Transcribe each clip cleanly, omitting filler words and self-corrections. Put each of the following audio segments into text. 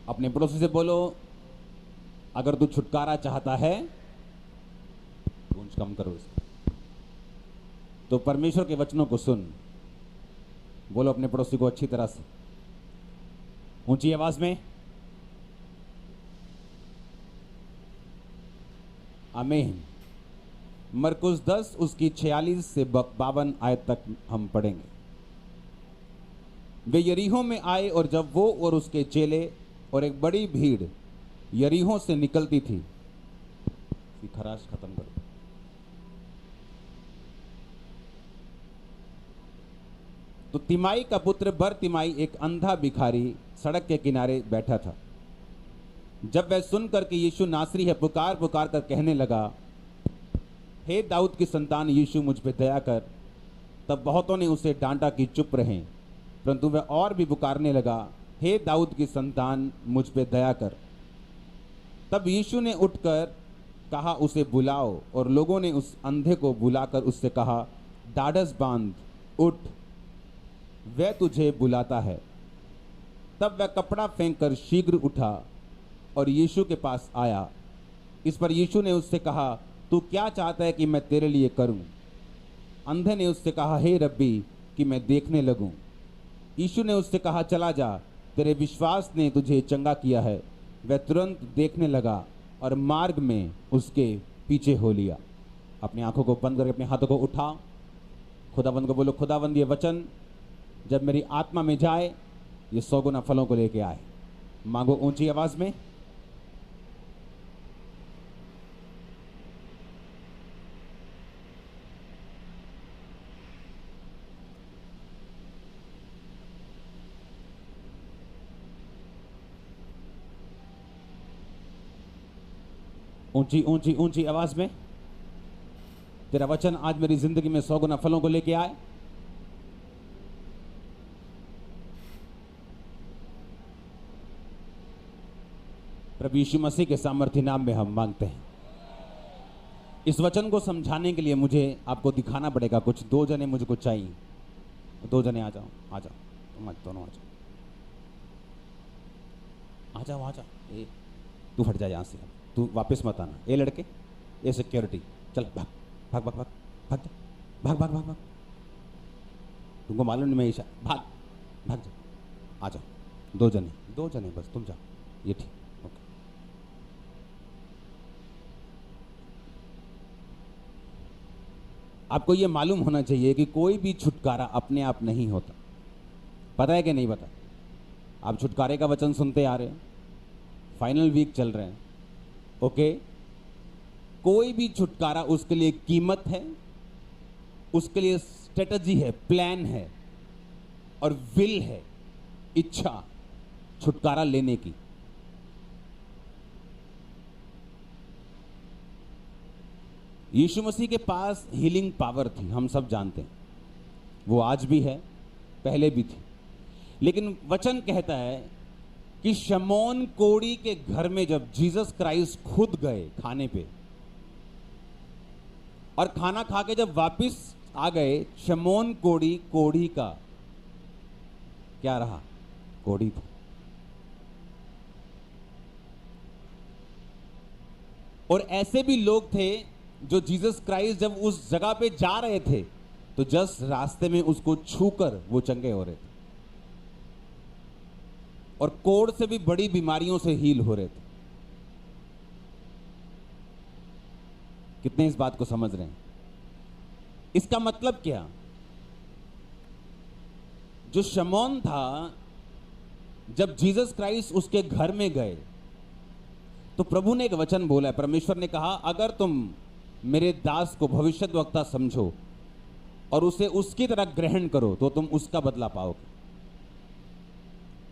अपने पड़ोसी से बोलो, अगर तू छुटकारा चाहता है, गूंज कम करो इसको, तो परमेश्वर के वचनों को सुन। बोलो अपने पड़ोसी को अच्छी तरह से, ऊंची आवाज में, आमीन। मरकुस 10 उसकी 46 से 52 आयत तक हम पढ़ेंगे। वे यरीहो में आए और जब वो और उसके चेले और एक बड़ी भीड़ यरीहो से निकलती थी, खराश खत्म करो। तो तिमाई का पुत्र बर तिमाई एक अंधा भिखारी सड़क के किनारे बैठा था। जब वह सुनकर कि यीशु नासरी है, पुकार पुकार कर कहने लगा, हे दाऊद की संतान यीशु मुझ पे दया कर। तब बहुतों ने उसे डांटा कि चुप रहें, परंतु वह और भी पुकारने लगा, हे दाऊद की संतान मुझ पे दया कर। तब यीशु ने उठकर कहा, उसे बुलाओ। और लोगों ने उस अंधे को बुलाकर उससे कहा, ढाढ़स बांध, उठ, वह तुझे बुलाता है। तब वह कपड़ा फेंककर शीघ्र उठा और यीशु के पास आया। इस पर यीशु ने उससे कहा, तू क्या चाहता है कि मैं तेरे लिए करूं? अंधे ने उससे कहा, हे रब्बी, कि मैं देखने लगूं। यीशु ने उससे कहा, चला जा, तेरे विश्वास ने तुझे चंगा किया है। वह तुरंत देखने लगा और मार्ग में उसके पीछे हो लिया। अपनी आंखों को बंद करके अपने हाथों को उठाओ, खुदावंद को बोलो, खुदावंद ये वचन जब मेरी आत्मा में जाए, ये 100 गुना फलों को लेके आए। मांगो ऊंची आवाज में। ऊंची ऊंची ऊंची आवाज में। तेरा वचन आज मेरी जिंदगी में 100 गुना फलों को लेके आए। प्रभु यीशु मसीह के सामर्थ्य नाम में हम मांगते हैं। इस वचन को समझाने के लिए मुझे आपको दिखाना पड़ेगा कुछ। 2 जने मुझको चाहिए। 2 जने आ जाओ, आ जाओ, तुम दोनों आ जाओ, आ जाओ, आ जाओ। ए, तू हट जा यहाँ से, तू वापस मत आना। ये लड़के, ये सिक्योरिटी, चल भाग भाग भाग भाग भाग जा, भाग भाग भाग भाग। तुमको मालूम नहीं मैं ईशा, भाग भाग जा, आ जाओ। 2 जने बस, तुम जाओ। ये ठीक, ओके। आपको ये मालूम होना चाहिए कि कोई भी छुटकारा अपने आप नहीं होता। पता है कि नहीं पता? आप छुटकारे का वचन सुनते आ रहे हैं, फाइनल वीक चल रहे हैं, ओके। कोई भी छुटकारा, उसके लिए कीमत है, उसके लिए स्ट्रेटजी है, प्लान है और विल है, इच्छा छुटकारा लेने की। यीशु मसीह के पास हीलिंग पावर थी, हम सब जानते हैं। वो आज भी है, पहले भी थी। लेकिन वचन कहता है कि शमौन कोढ़ी के घर में जब जीसस क्राइस्ट खुद गए खाने पे, और खाना खा के जब वापस आ गए, शमौन कोढ़ी का क्या रहा? कोढ़ी था। और ऐसे भी लोग थे जो जीसस क्राइस्ट जब उस जगह पे जा रहे थे तो जस्ट रास्ते में उसको छूकर वो चंगे हो रहे थे, और कोढ़ से भी बड़ी बीमारियों से हील हो रहे थे। कितने इस बात को समझ रहे हैं? इसका मतलब क्या? जो शमौन था, जब जीसस क्राइस्ट उसके घर में गए तो प्रभु ने एक वचन बोला है। परमेश्वर ने कहा, अगर तुम मेरे दास को भविष्यद्वक्ता समझो और उसे उसकी तरह ग्रहण करो तो तुम उसका बदला पाओगे।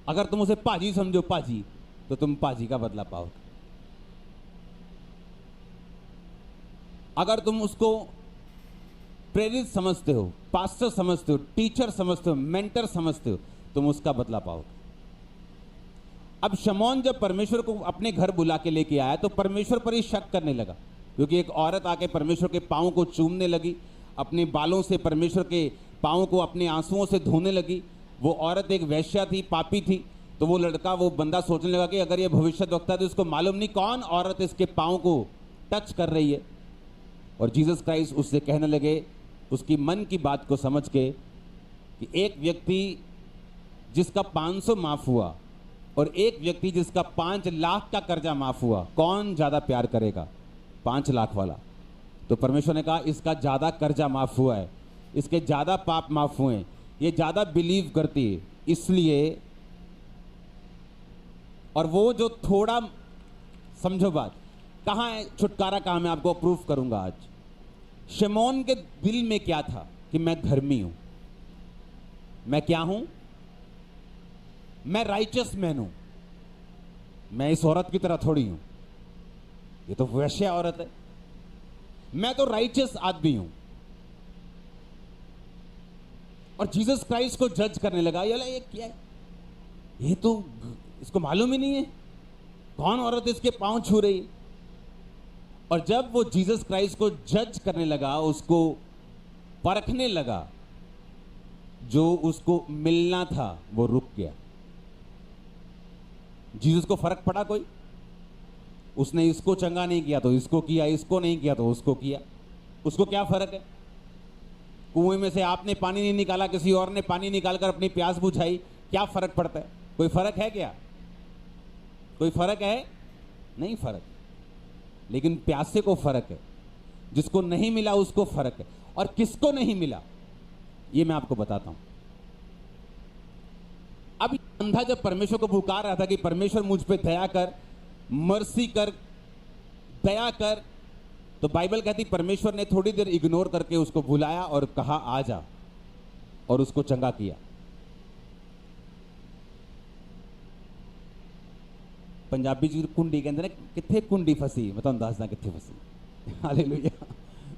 अगर तुम उसे पाजी समझो, पाजी, तो तुम पाजी का बदला पाओगे। अगर तुम उसको प्रेरित समझते हो, पास्टर समझते हो, टीचर समझते हो, मेंटर समझते हो, तुम उसका बदला पाओगे। अब शमौन जब परमेश्वर को अपने घर बुला के लेके आया तो परमेश्वर पर ही शक करने लगा, क्योंकि एक औरत आके परमेश्वर के पांव को चूमने लगी, अपने बालों से परमेश्वर के पांव को अपने आंसुओं से धोने लगी। वो औरत एक वेश्या थी, पापी थी। तो तो वो लड़का, वो बंदा सोचने लगा कि अगर ये भविष्यद्वक्ता है तो इसको मालूम नहीं कौन औरत इसके पाँव को टच कर रही है। और जीसस क्राइस्ट उससे कहने लगे, उसकी मन की बात को समझ के, कि एक व्यक्ति जिसका 500 माफ हुआ और एक व्यक्ति जिसका 5 लाख का कर्जा माफ हुआ, कौन ज्यादा प्यार करेगा? 5 लाख वाला। तो परमेश्वर ने कहा इसका ज्यादा कर्जा माफ हुआ है, इसके ज्यादा पाप माफ हुए हैं, ये ज्यादा बिलीव करती है, इसलिए। और वो जो थोड़ा, समझो बात, कहाँ है छुटकारा? कहाँ? मैं आपको प्रूफ करूंगा आज। शिमोन के दिल में क्या था कि मैं धर्मी हूं, मैं क्या हूं, मैं राइचस मैन हूं, मैं इस औरत की तरह थोड़ी हूं, ये तो वैश्य औरत है, मैं तो राइचस आदमी हूं। और जीसस क्राइस्ट को जज करने लगा, ये क्या है, ये तो इसको मालूम ही नहीं है कौन औरत इसके पांव छू रही है। और जब वो जीसस क्राइस्ट को जज करने लगा, उसको परखने लगा, जो उसको मिलना था वो रुक गया। जीसस को फर्क पड़ा कोई? उसने इसको चंगा नहीं किया तो इसको किया, इसको नहीं किया तो उसको किया। उसको क्या फर्क है? कुएं में से आपने पानी नहीं निकाला, किसी और ने पानी निकालकर अपनी प्यास बुझाई, क्या फर्क पड़ता है? कोई फर्क है क्या? कोई फर्क है? नहीं फर्क। लेकिन प्यासे को फर्क है, जिसको नहीं मिला उसको फर्क है। और किसको नहीं मिला ये मैं आपको बताता हूं। अब अंधा जब परमेश्वर को पुकार रहा था कि परमेश्वर मुझ पे दया कर, मर्सी कर, दया कर, तो बाइबल कहती परमेश्वर ने थोड़ी देर इग्नोर करके उसको बुलाया और कहा आ जा, और उसको चंगा किया। पंजाबी जी कुंडी कहते ना, किथे कुंडी फसी, मैं तुहानू दसदा किथे फसी। हालेलुया।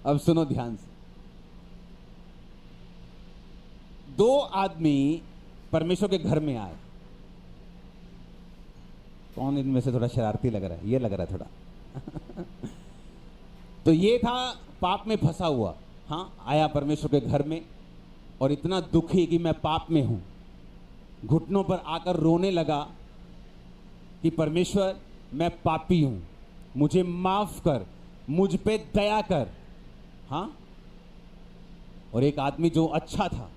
अब सुनो ध्यान से। 2 आदमी परमेश्वर के घर में आए। कौन इनमें से थोड़ा शरारती लग रहा है? ये लग रहा है थोड़ा। तो ये था पाप में फंसा हुआ, हाँ, आया परमेश्वर के घर में और इतना दुखी कि मैं पाप में हूं, घुटनों पर आकर रोने लगा कि परमेश्वर मैं पापी हूं, मुझे माफ कर, मुझ पे दया कर। हाँ, और एक आदमी जो अच्छा था,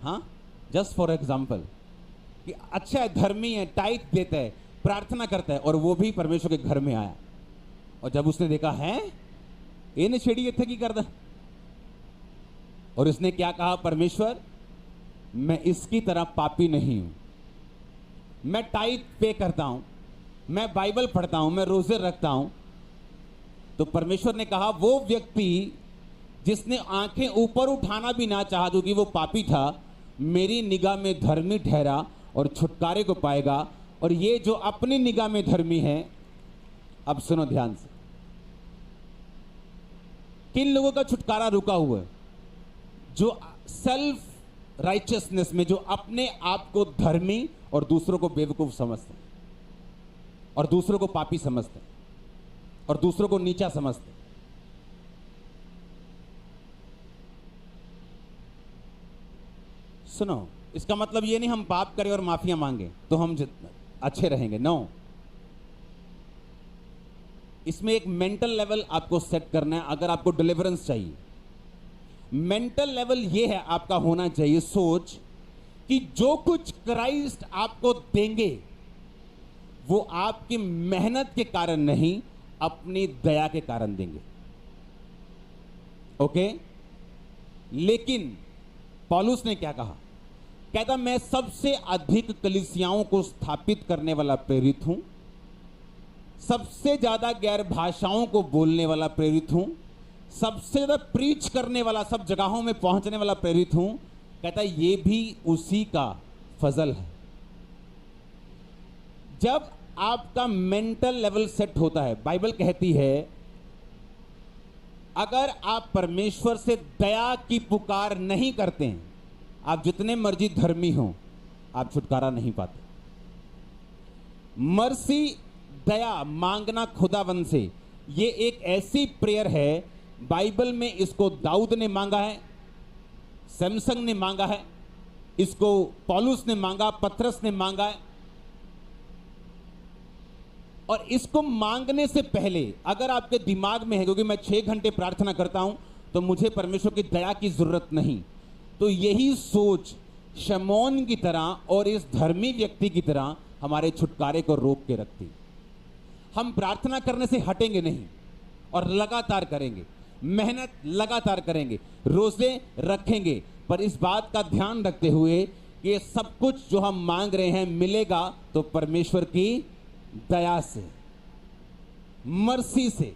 हाँ, जस्ट फॉर एग्जाम्पल, कि अच्छा है, धर्मी है, टाइट देता है, प्रार्थना करता है, और वो भी परमेश्वर के घर में आया। और जब उसने देखा है ये नशेड़ी इत्थे की करदा, और इसने क्या कहा, परमेश्वर मैं इसकी तरह पापी नहीं हूं, मैं टाइट पे करता हूं, मैं बाइबल पढ़ता हूं, मैं रोजे रखता हूं। तो परमेश्वर ने कहा वो व्यक्ति जिसने आंखें ऊपर उठाना भी ना चाहा क्योंकि वो पापी था, मेरी निगाह में धर्मी ठहरा और छुटकारे को पाएगा। और ये जो अपनी निगाह में धर्मी है, अब सुनो ध्यान से, किन लोगों का छुटकारा रुका हुआ है? जो सेल्फ राइचियसनेस में, जो अपने आप को धर्मी और दूसरों को बेवकूफ समझते हैं, और दूसरों को पापी समझते हैं, और दूसरों को नीचा समझते हैं। सुनो, इसका मतलब ये नहीं हम पाप करें और माफिया मांगे तो हम अच्छे रहेंगे, नो। इसमें एक मेंटल लेवल आपको सेट करना है। अगर आपको डिलीवरेंस चाहिए, मेंटल लेवल ये है आपका होना चाहिए, सोच कि जो कुछ क्राइस्ट आपको देंगे वो आपकी मेहनत के कारण नहीं, अपनी दया के कारण देंगे। ओके? लेकिन पौलुस ने क्या कहा? कहता मैं सबसे अधिक कलीसियाओं को स्थापित करने वाला प्रेरित हूं, सबसे ज्यादा गैर भाषाओं को बोलने वाला प्रेरित हूं, सबसे ज्यादा प्रीच करने वाला, सब जगहों में पहुंचने वाला प्रेरित हूं। कहता ये भी उसी का फजल है। जब आपका मेंटल लेवल सेट होता है, बाइबल कहती है अगर आप परमेश्वर से दया की पुकार नहीं करते हैं, आप जितने मर्जी धर्मी हो, आप छुटकारा नहीं पाते। मर्सी, दया मांगना खुदावन से, ये एक ऐसी प्रेयर है, बाइबल में इसको दाऊद ने मांगा है, सैमसंग ने मांगा है, इसको पौलुस ने मांगा, पतरस ने मांगा। और इसको मांगने से पहले अगर आपके दिमाग में है क्योंकि मैं 6 घंटे प्रार्थना करता हूं तो मुझे परमेश्वर की दया की जरूरत नहीं, तो यही सोच शमौन की तरह और इस धर्मी व्यक्ति की तरह हमारे छुटकारे को रोक के रखती। हम प्रार्थना करने से हटेंगे नहीं और लगातार करेंगे, मेहनत लगातार करेंगे, रोजे रखेंगे, पर इस बात का ध्यान रखते हुए कि ये सब कुछ जो हम मांग रहे हैं मिलेगा तो परमेश्वर की दया से, मर्सी से,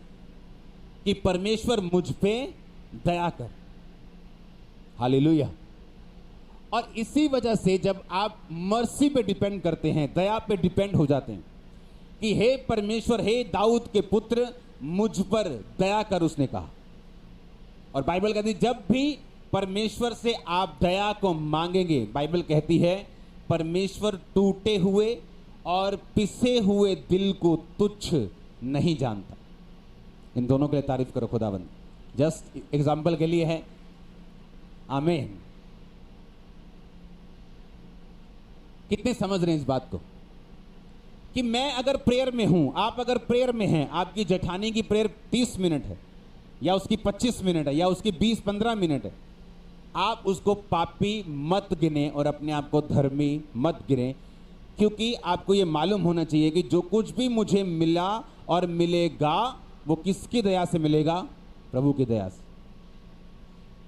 कि परमेश्वर मुझ पे दया कर। हालेलुया। और इसी वजह से जब आप मर्सी पे डिपेंड करते हैं, दया पे डिपेंड हो जाते हैं कि हे परमेश्वर, हे दाऊद के पुत्र, मुझ पर दया कर, उसने कहा। और बाइबल कहती है जब भी परमेश्वर से आप दया को मांगेंगे, बाइबल कहती है परमेश्वर टूटे हुए और पिसे हुए दिल को तुच्छ नहीं जानता। इन दोनों के लिए तारीफ करो खुदावंद। जस्ट एग्जाम्पल के लिए है। आमीन। कितने समझ रहे हैं इस बात को कि मैं अगर प्रेयर में हूं, आप अगर प्रेयर में हैं, आपकी जेठानी की प्रेयर 30 मिनट है या उसकी 25 मिनट है या उसकी 20-15 मिनट है, आप उसको पापी मत गिने और अपने आप को धर्मी मत गिने, क्योंकि आपको यह मालूम होना चाहिए कि जो कुछ भी मुझे मिला और मिलेगा वो किसकी दया से मिलेगा? प्रभु की दया से।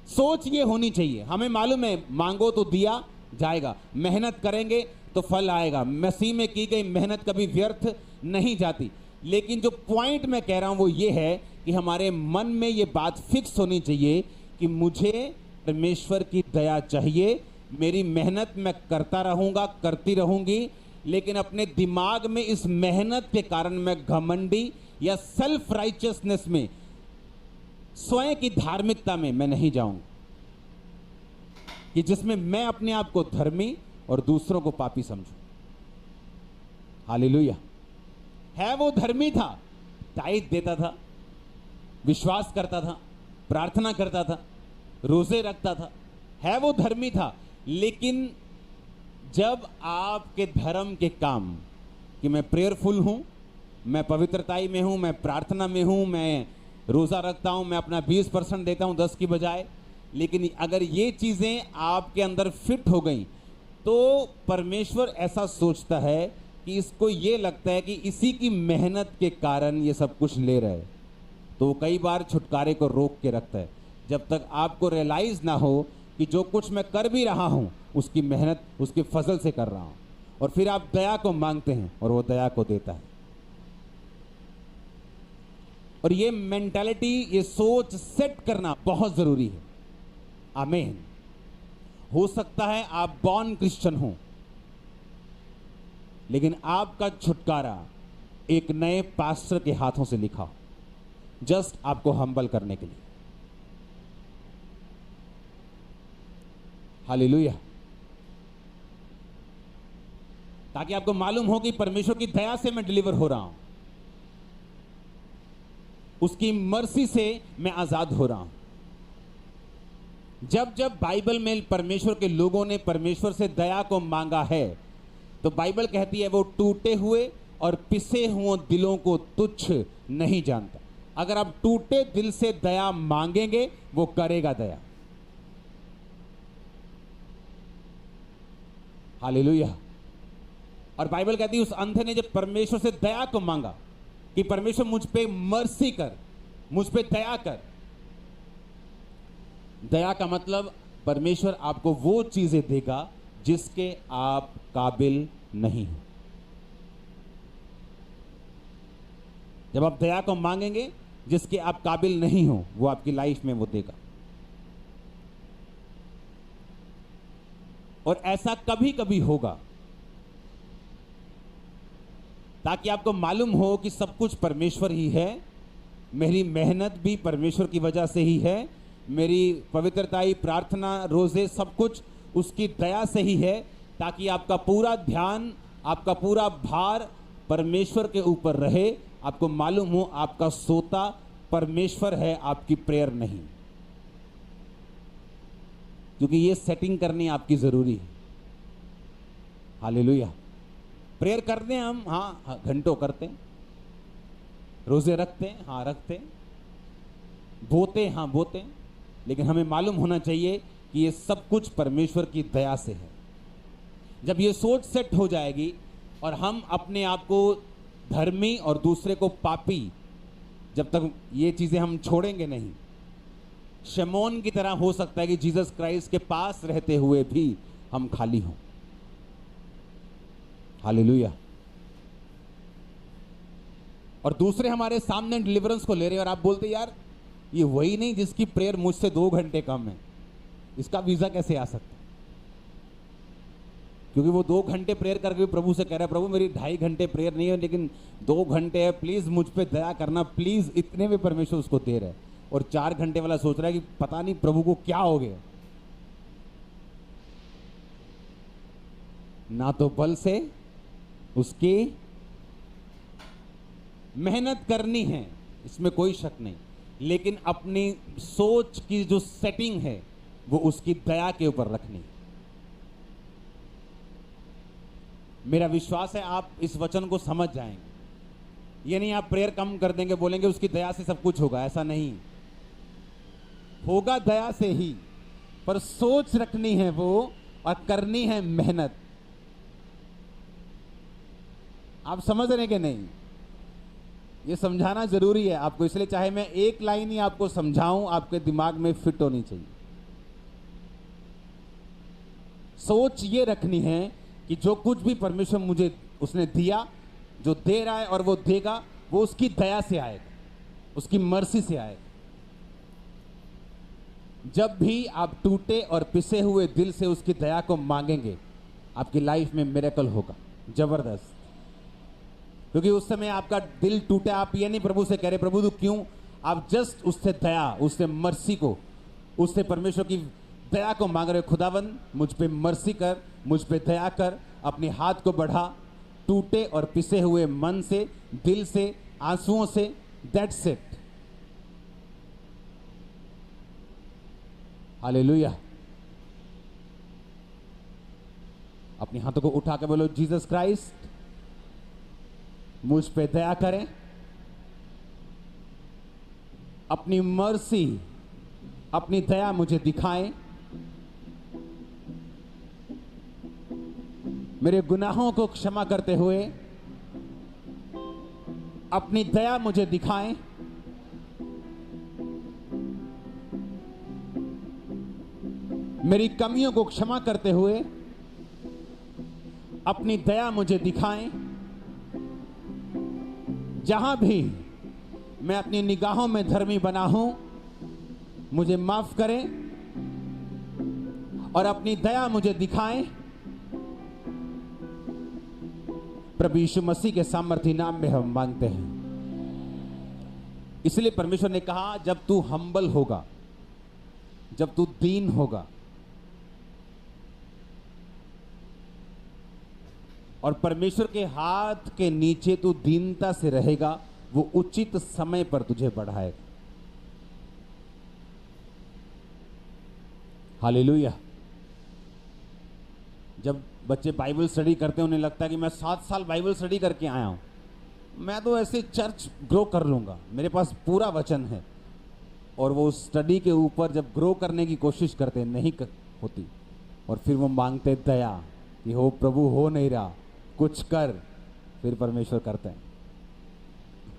सोच ये होनी चाहिए। हमें मालूम है मांगो तो दिया जाएगा, मेहनत करेंगे तो फल आएगा, मसीह में की गई मेहनत कभी व्यर्थ नहीं जाती। लेकिन जो पॉइंट मैं कह रहा हूं वो ये है कि हमारे मन में ये बात फिक्स होनी चाहिए कि मुझे परमेश्वर की दया चाहिए। मेरी मेहनत मैं करता रहूंगा, करती रहूंगी, लेकिन अपने दिमाग में इस मेहनत के कारण मैं घमंडी या सेल्फ राइचियसनेस में, स्वयं की धार्मिकता में मैं नहीं जाऊंगा कि जिसमें मैं अपने आप को धर्मी और दूसरों को पापी समझूं। हालेलुया। है वो धर्मी था, टाइट देता था, विश्वास करता था, प्रार्थना करता था, रोजे रखता था, है वो धर्मी था। लेकिन जब आपके धर्म के काम कि मैं प्रेयरफुल हूं, मैं पवित्रताई में हूं, मैं प्रार्थना में हूं, मैं रोजा रखता हूं, मैं अपना 20% देता हूं 10 की बजाय, लेकिन अगर ये चीजें आपके अंदर फिट हो गई तो परमेश्वर ऐसा सोचता है कि इसको ये लगता है कि इसी की मेहनत के कारण ये सब कुछ ले रहा है, तो कई बार छुटकारे को रोक के रखता है जब तक आपको रियलाइज ना हो कि जो कुछ मैं कर भी रहा हूं उसकी मेहनत उसके फजल से कर रहा हूं। और फिर आप दया को मांगते हैं और वो दया को देता है। और ये मेंटालिटी, ये सोच सेट करना बहुत जरूरी है। आमीन। हो सकता है आप बॉर्न क्रिश्चियन हो, लेकिन आपका छुटकारा एक नए पास्टर के हाथों से लिखा हो, जस्ट आपको हम्बल करने के लिए। हालेलुया। ताकि आपको मालूम हो कि परमेश्वर की दया से मैं डिलीवर हो रहा हूं, उसकी मर्सी से मैं आजाद हो रहा हूं। जब जब बाइबल में परमेश्वर के लोगों ने परमेश्वर से दया को मांगा है तो बाइबल कहती है वो टूटे हुए और पिसे हुए दिलों को तुच्छ नहीं जानता। अगर आप टूटे दिल से दया मांगेंगे वो करेगा दया। हालेलुया। और बाइबल कहती है उस अंधे ने जब परमेश्वर से दया को मांगा कि परमेश्वर मुझ पे मर्सी कर, मुझ पे दया कर। दया का मतलब परमेश्वर आपको वो चीजें देगा जिसके आप काबिल नहीं हो। जब आप दया को मांगेंगे जिसके आप काबिल नहीं हो, वो आपकी लाइफ में वो देगा। और ऐसा कभी कभी होगा ताकि आपको मालूम हो कि सब कुछ परमेश्वर ही है, मेरी मेहनत भी परमेश्वर की वजह से ही है, मेरी पवित्रताई, प्रार्थना, रोजे सब कुछ उसकी दया से ही है, ताकि आपका पूरा ध्यान, आपका पूरा भार परमेश्वर के ऊपर रहे। आपको मालूम हो आपका सोता परमेश्वर है, आपकी प्रेयर नहीं। क्योंकि ये सेटिंग करनी आपकी जरूरी है। हालेलुया। प्रेयर करते हैं हम, हाँ घंटों करते हैं। रोजे रखते हैं, हाँ रखते हैं। बोते हैं, हाँ बोते हैं। लेकिन हमें मालूम होना चाहिए कि ये सब कुछ परमेश्वर की दया से है। जब ये सोच सेट हो जाएगी और हम अपने आप को धर्मी और दूसरे को पापी, जब तक ये चीजें हम छोड़ेंगे नहीं, शमौन की तरह हो सकता है कि जीसस क्राइस्ट के पास रहते हुए भी हम खाली हों। हालेलुया। और दूसरे हमारे सामने डिलीवरेंस को ले रहे हैं और आप बोलते यार ये वही नहीं जिसकी प्रेयर मुझसे 2 घंटे कम है, इसका वीजा कैसे आ सकता है? क्योंकि वो 2 घंटे प्रेयर करके भी प्रभु से कह रहा है प्रभु मेरी 2.5 घंटे प्रेयर नहीं है लेकिन 2 घंटे है, प्लीज मुझ पे दया करना प्लीज। इतने में परमेश्वर उसको दे रहा है। और 4 घंटे वाला सोच रहा है कि पता नहीं प्रभु को क्या हो गया। ना तो बल से उसकी मेहनत करनी है, इसमें कोई शक नहीं, लेकिन अपनी सोच की जो सेटिंग है वो उसकी दया के ऊपर रखनी है। मेरा विश्वास है आप इस वचन को समझ जाएंगे। ये नहीं आप प्रेयर कम कर देंगे, बोलेंगे उसकी दया से सब कुछ होगा, ऐसा नहीं होगा। दया से ही, पर सोच रखनी है वो और करनी है मेहनत। आप समझ रहे कि नहीं? ये समझाना जरूरी है आपको, इसलिए चाहे मैं एक लाइन ही आपको समझाऊं, आपके दिमाग में फिट होनी चाहिए। सोच ये रखनी है कि जो कुछ भी परमेश्वर मुझे उसने दिया, जो दे रहा है और वो देगा, वो उसकी दया से आएगा, उसकी मर्सी से आएगा। जब भी आप टूटे और पिसे हुए दिल से उसकी दया को मांगेंगे, आपकी लाइफ में मिरेकल होगा, जबरदस्त। क्योंकि उस समय आपका दिल टूटा, आप ये नहीं प्रभु से कह रहे प्रभु तू क्यों, आप जस्ट उससे दया, उससे मर्सी को, उससे परमेश्वर की दया को मांग रहे हो। खुदावन मुझ पे मर्सी कर, मुझ पे दया कर, अपने हाथ को बढ़ा, टूटे और पिसे हुए मन से, दिल से, आंसुओं से। That's it. हालेलुया। अपने हाथों को उठा के बोलो जीसस क्राइस्ट मुझ पे दया करें, अपनी मर्सी, अपनी दया मुझे दिखाएं, मेरे गुनाहों को क्षमा करते हुए अपनी दया मुझे दिखाएं। मेरी कमियों को क्षमा करते हुए अपनी दया मुझे दिखाएं। जहां भी मैं अपनी निगाहों में धर्मी बना हूं, मुझे माफ करें और अपनी दया मुझे दिखाएं। प्रभु यीशु मसीह के सामर्थी नाम में हम मांगते हैं। इसलिए परमेश्वर ने कहा जब तू हम्बल होगा, जब तू दीन होगा और परमेश्वर के हाथ के नीचे तू दीनता से रहेगा, वो उचित समय पर तुझे बढ़ाएगा। हालेलुया। जब बच्चे बाइबल स्टडी करते हैं उन्हें लगता है कि मैं 7 साल बाइबल स्टडी करके आया हूं, मैं तो ऐसे चर्च ग्रो कर लूंगा, मेरे पास पूरा वचन है। और वो स्टडी के ऊपर जब ग्रो करने की कोशिश करते हैं, नहीं होती, और फिर वो मांगते दया कि हो प्रभु हो नहीं रहा, कुछ कर। फिर परमेश्वर करते हैं।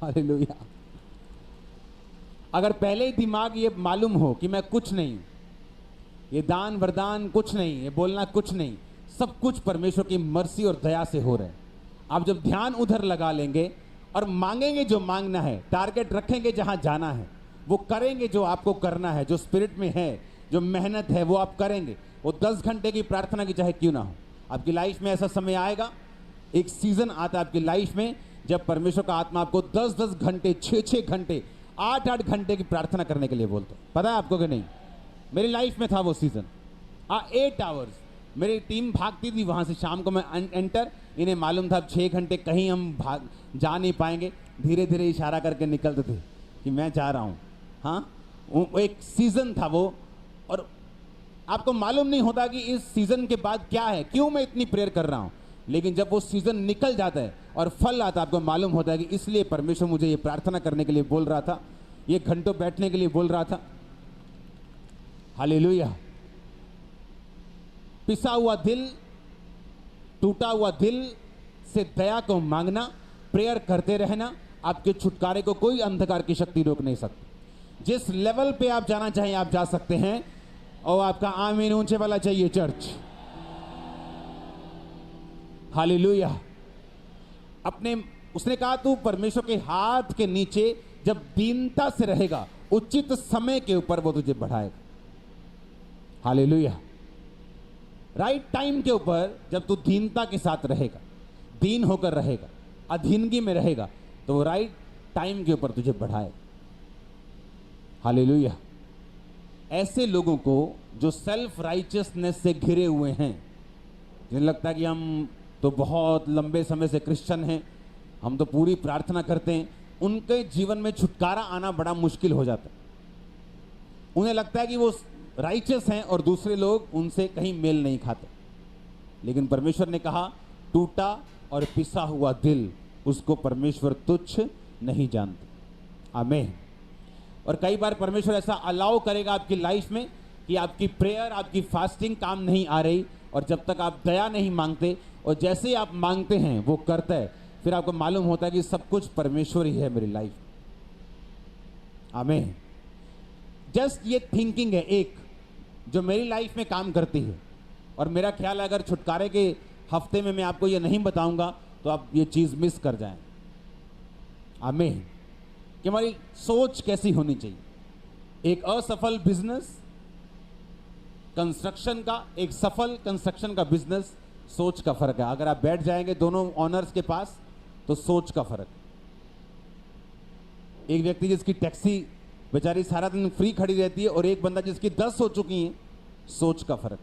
हालेलुया। अगर पहले ही दिमाग ये मालूम हो कि मैं कुछ नहीं, ये दान वरदान कुछ नहीं, ये बोलना कुछ नहीं, सब कुछ परमेश्वर की मर्सी और दया से हो रहा है। आप जब ध्यान उधर लगा लेंगे और मांगेंगे जो मांगना है, टारगेट रखेंगे जहां जाना है, वो करेंगे जो आपको करना है, जो स्पिरिट में है, जो मेहनत है वो आप करेंगे। वो 10 घंटे की प्रार्थना की चाहे क्यों ना हो, आपकी लाइफ में ऐसा समय आएगा, एक सीजन आता है आपकी लाइफ में जब परमेश्वर का आत्मा आपको 10-10 घंटे, 6-6 घंटे, 8-8 घंटे की प्रार्थना करने के लिए बोलते हैं। पता है आपको कि नहीं? मेरी लाइफ में था वो सीजन। 8 आवर्स मेरी टीम भागती थी वहां से, शाम को मैं एंटर, इन्हें मालूम था अब 6 घंटे कहीं हम जा नहीं पाएंगे, धीरे धीरे इशारा करके निकलते थे कि मैं जा रहा हूँ। हाँ, वो एक सीजन था वो। और आपको मालूम नहीं होता कि इस सीजन के बाद क्या है, क्यों मैं इतनी प्रेयर कर रहा हूँ। लेकिन जब वो सीजन निकल जाता है और फल आता है, आपको मालूम होता है कि इसलिए परमेश्वर मुझे ये प्रार्थना करने के लिए बोल रहा था, ये घंटों बैठने के लिए बोल रहा था। हालेलुया। पिसा हुआ दिल, टूटा हुआ दिल से दया को मांगना, प्रेयर करते रहना, आपके छुटकारे को कोई अंधकार की शक्ति रोक नहीं सकती। जिस लेवल पे आप जाना चाहें आप जा सकते हैं। और आपका आमीन ऊंचे वाला चाहिए चर्च। हालेलुया। उसने कहा तू परमेश्वर के हाथ के नीचे जब दीनता से रहेगा, उचित समय के ऊपर वो तुझे बढ़ाएगा। हालेलुया। राइट टाइम के ऊपर जब तू दीनता के साथ रहेगा, दीन होकर रहेगा, अधीनगी में रहेगा, तो वो राइट टाइम के ऊपर तुझे बढ़ाएगा। हालेलुया। ऐसे लोगों को जो सेल्फ राइचियसनेस से घिरे हुए हैं, जिन्हें लगता है कि हम तो बहुत लंबे समय से क्रिश्चियन हैं, हम तो पूरी प्रार्थना करते हैं, उनके जीवन में छुटकारा आना बड़ा मुश्किल हो जाता है। उन्हें लगता है कि वो राइचियस हैं और दूसरे लोग उनसे कहीं मेल नहीं खाते। लेकिन परमेश्वर ने कहा टूटा और पिसा हुआ दिल, उसको परमेश्वर तुच्छ नहीं जानते। आमीन। और कई बार परमेश्वर ऐसा अलाउ करेगा आपकी लाइफ में कि आपकी प्रेयर, आपकी फास्टिंग काम नहीं आ रही, और जब तक आप दया नहीं मांगते, और जैसे ही आप मांगते हैं वो करता है, फिर आपको मालूम होता है कि सब कुछ परमेश्वर ही है मेरी लाइफ। आमीन। जस्ट ये थिंकिंग है एक, जो मेरी लाइफ में काम करती है। और मेरा ख्याल है अगर छुटकारे के हफ्ते में मैं आपको ये नहीं बताऊंगा तो आप ये चीज मिस कर जाएं। आमीन। कि हमारी सोच कैसी होनी चाहिए। एक असफल बिजनेस कंस्ट्रक्शन का, एक सफल कंस्ट्रक्शन का बिजनेस, सोच का फर्क है। अगर आप बैठ जाएंगे दोनों ऑनर्स के पास तो सोच का फर्क। एक व्यक्ति जिसकी टैक्सी बेचारी सारा दिन फ्री खड़ी रहती है, और एक बंदा जिसकी 10 हो चुकी है, सोच का फर्क।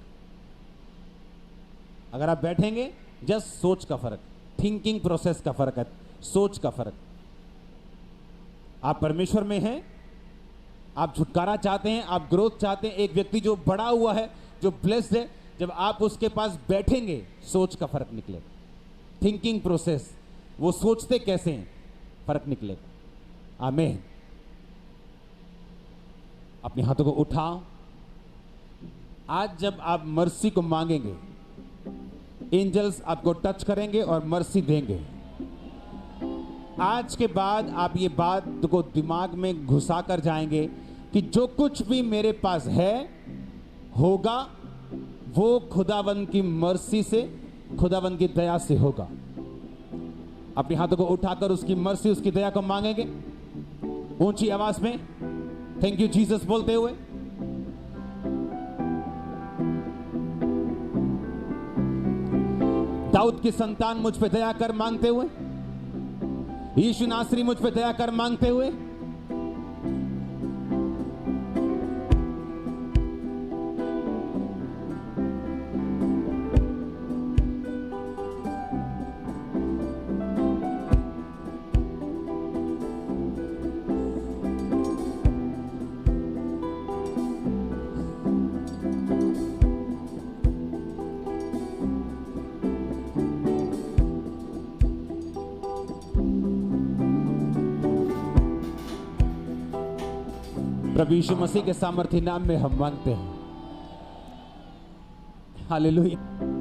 अगर आप बैठेंगे, जस्ट सोच का फर्क, थिंकिंग प्रोसेस का फर्क है, सोच का फर्क। आप परमेश्वर में हैं, आप छुटकारा चाहते हैं, आप ग्रोथ चाहते हैं। एक व्यक्ति जो बड़ा हुआ है, जो ब्लेस्ड है, जब आप उसके पास बैठेंगे, सोच का फर्क निकलेगा। थिंकिंग प्रोसेस, वो सोचते कैसे हैं, फर्क निकलेगा। आमीन। अपने हाथों को उठाओ। आज जब आप मर्सी को मांगेंगे, एंजल्स आपको टच करेंगे और मर्सी देंगे। आज के बाद आप ये बात को दिमाग में घुसा कर जाएंगे कि जो कुछ भी मेरे पास है होगा, वो खुदावन की मर्सी से, खुदावन की दया से होगा। अपने हाथों को उठाकर उसकी मर्सी, उसकी दया को मांगेंगे ऊंची आवाज में, थैंक यू जीसस बोलते हुए। दाऊद की संतान मुझ पे दया कर मांगते हुए, यीशु नासरी मुझ पे दया कर मांगते हुए। प्रभु यीशु मसीह के सामर्थ्य नाम में हम मांगते हैं। हालेलुया।